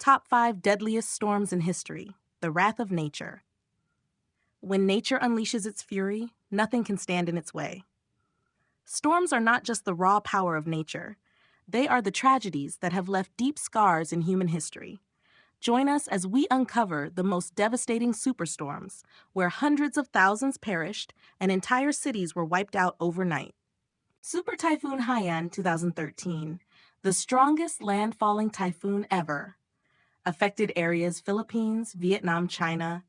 Top 5 Deadliest Storms in History. The Wrath of Nature. When nature unleashes its fury, nothing can stand in its way. Storms are not just the raw power of nature. They are the tragedies that have left deep scars in human history. Join us as we uncover the most devastating superstorms, where hundreds of thousands perished and entire cities were wiped out overnight. Super Typhoon Haiyan 2013, the strongest landfalling typhoon ever. Affected areas Philippines, Vietnam, China.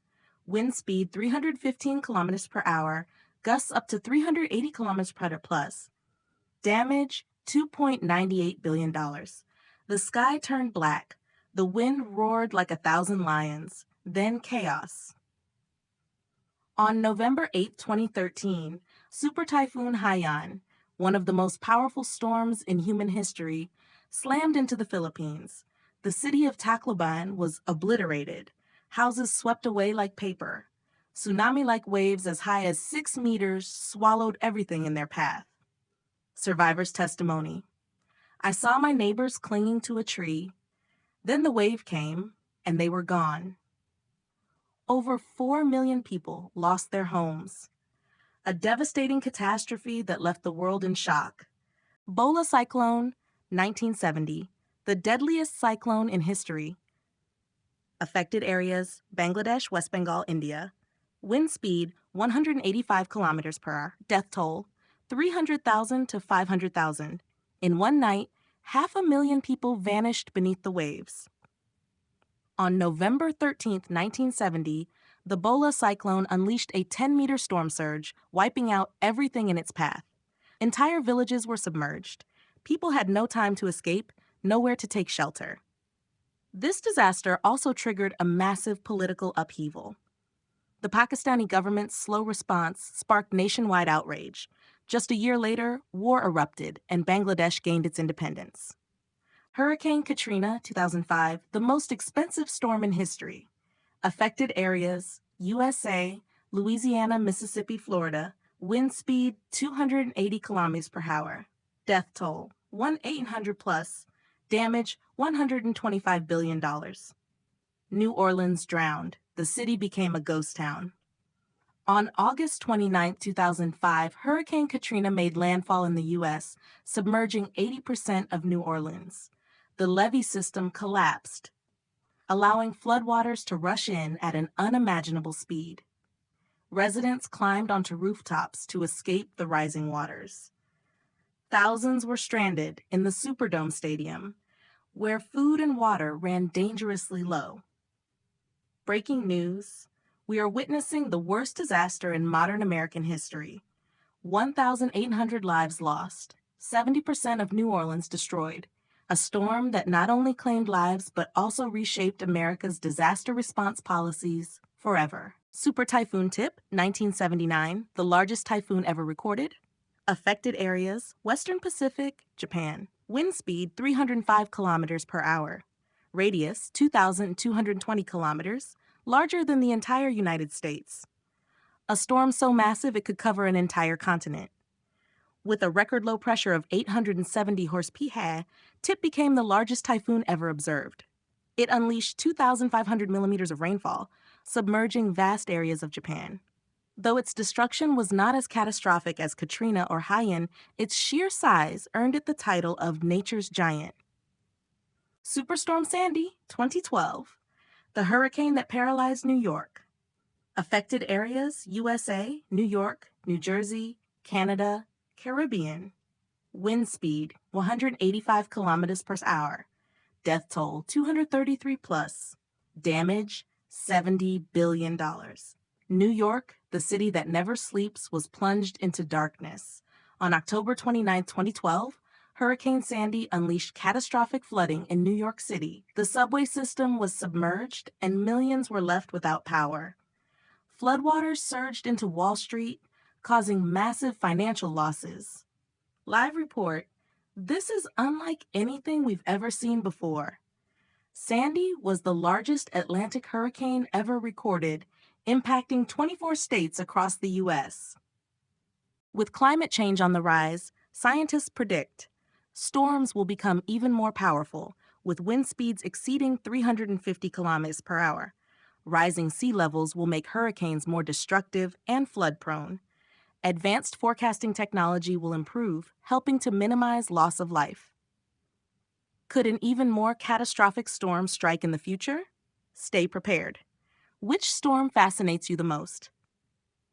Wind speed 315 kilometers per hour, gusts up to 380 kilometers per hour plus. Damage $2.98 billion. The sky turned black. The wind roared like 1,000 lions. Then chaos. On November 8, 2013, Super Typhoon Haiyan, one of the most powerful storms in human history, slammed into the Philippines. The city of Tacloban was obliterated, houses swept away like paper. Tsunami-like waves as high as 6 meters swallowed everything in their path. Survivors' testimony. I saw my neighbors clinging to a tree. Then the wave came, and they were gone. Over 4 million people lost their homes. A devastating catastrophe that left the world in shock. Bola Cyclone, 1970. The deadliest cyclone in history. Affected areas, Bangladesh, West Bengal, India. Wind speed, 185 kilometers per hour. Death toll, 300,000 to 500,000. In one night, 500,000 people vanished beneath the waves. On November 13, 1970, the Bola cyclone unleashed a 10-meter storm surge, wiping out everything in its path. Entire villages were submerged. People had no time to escape, nowhere to take shelter. This disaster also triggered a massive political upheaval. The Pakistani government's slow response sparked nationwide outrage. Just a year later, war erupted and Bangladesh gained its independence. Hurricane Katrina, 2005, the most expensive storm in history. Affected areas, USA, Louisiana, Mississippi, Florida. Wind speed, 280 kilometers per hour. Death toll, 1,800 plus. Damage, $125 billion. New Orleans drowned. The city became a ghost town. On August 29, 2005, Hurricane Katrina made landfall in the U.S., submerging 80% of New Orleans. The levee system collapsed, allowing floodwaters to rush in at an unimaginable speed. Residents climbed onto rooftops to escape the rising waters. Thousands were stranded in the Superdome Stadium, where food and water ran dangerously low. Breaking news. We are witnessing the worst disaster in modern American history. 1,800 lives lost, 70% of New Orleans destroyed. A storm that not only claimed lives but also reshaped America's disaster response policies forever. Super Typhoon Tip, 1979, the largest typhoon ever recorded. Affected areas, Western Pacific, Japan. Wind speed, 305 kilometers per hour. Radius, 2,220 kilometers, larger than the entire United States. A storm so massive it could cover an entire continent. With a record low pressure of 870 horse-psi, Tip became the largest typhoon ever observed. It unleashed 2,500 millimeters of rainfall, submerging vast areas of Japan. Though its destruction was not as catastrophic as Katrina or Haiyan, its sheer size earned it the title of nature's giant. Superstorm Sandy, 2012, the hurricane that paralyzed New York. Affected areas, USA, New York, New Jersey, Canada, Caribbean. Wind speed, 185 kilometers per hour. Death toll, 233 plus. Damage, $70 billion. New York, the city that never sleeps, was plunged into darkness. On October 29, 2012, Hurricane Sandy unleashed catastrophic flooding in New York City. The subway system was submerged and millions were left without power. Floodwaters surged into Wall Street, causing massive financial losses. Live report, this is unlike anything we've ever seen before. Sandy was the largest Atlantic hurricane ever recorded, impacting 24 states across the U.S. With climate change on the rise, scientists predict storms will become even more powerful, with wind speeds exceeding 350 kilometers per hour. Rising sea levels will make hurricanes more destructive and flood-prone. Advanced forecasting technology will improve, helping to minimize loss of life. Could an even more catastrophic storm strike in the future? Stay prepared. Which storm fascinates you the most?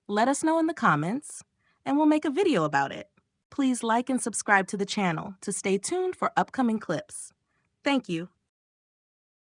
Let us know in the comments, and we'll make a video about it. Please like and subscribe to the channel to stay tuned for upcoming clips. Thank you.